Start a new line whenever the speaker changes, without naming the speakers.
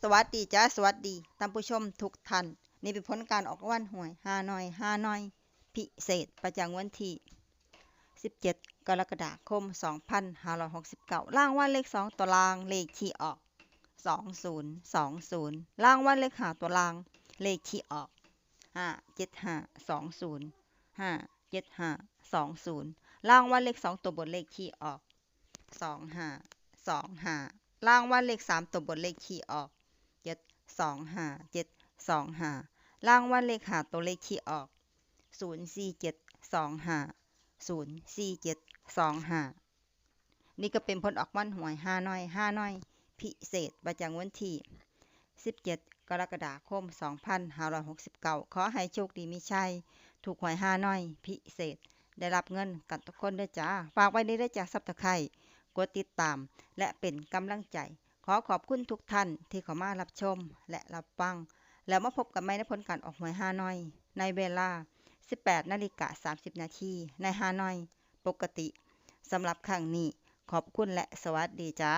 สวัสดีจ้าสวัสดีท่านผู้ชมทุกท่านนี่เป็นผลการออกรางวัลหวยฮานอยพิเศษประจำวันที่17กรกฎาคม2569รางวัลเลข2ตัวรางเลขที่ออก2020รางวัลเลข5ตัวรางเลขที่ออก57520 57520รางวัลเลข2ตัวบนเลขที่ออก2525รางวัลเลข3ตัวบนเลขที่ออก725 รางวัลเลข5ตัวเลขที่ออก04725นี่ก็เป็นผลออกวันหวยฮานอยพิเศษประจำวันที่17กรกฎาคม2569ขอให้โชคดีมีชัยถูกหวยฮานอยพิเศษได้รับเงินกันทุกคนด้วยจ้าฝากไว้ได้จากซับสไครบ์กดติดตามและเป็นกำลังใจขอขอบคุณทุกท่านที่เข้ามารับชมและรับฟังแล้วมาพบกันใหม่ในผลการออกหวยฮานอยในเวลา 18:30 นาทีในฮานอยปกติสำหรับครั้งนี้ขอบคุณและสวัสดีจ้า